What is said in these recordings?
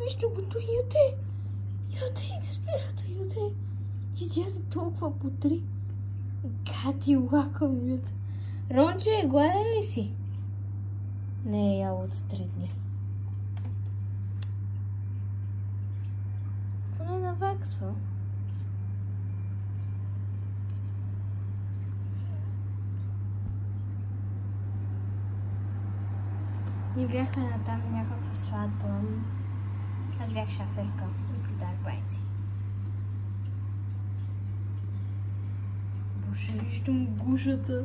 вижте го, той яде. Яде и не спирате, яде. Изяде толкова путри. Гати лакъм яде. Ронче, гладен ли си? Не е ял от 3 дни. Поне наваксва. Ние бяхме на там някаква сватба. Аз бях шаферка и продах байци. Боже, виждам гушата.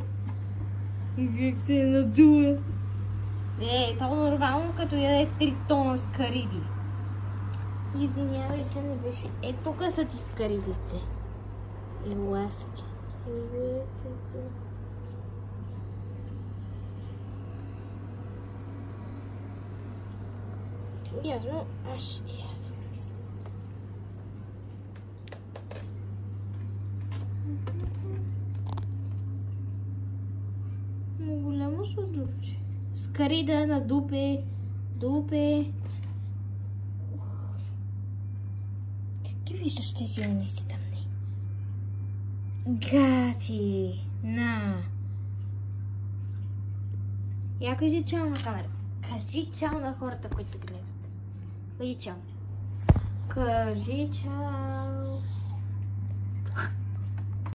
И как се е надула. То нормално като яде 3 тона скариди. Извинявай се, не беше. Тук са ти скаридице. Ела са ти. Явно, аз ще ти ядам. Много голямо сладурче. Скарида на дупе. Какви виждаш тези не си тъмни? Гати! На! Я кажи чао на камера. Кажи чао на хората, които гледат. Кажи чао. Кажи чао.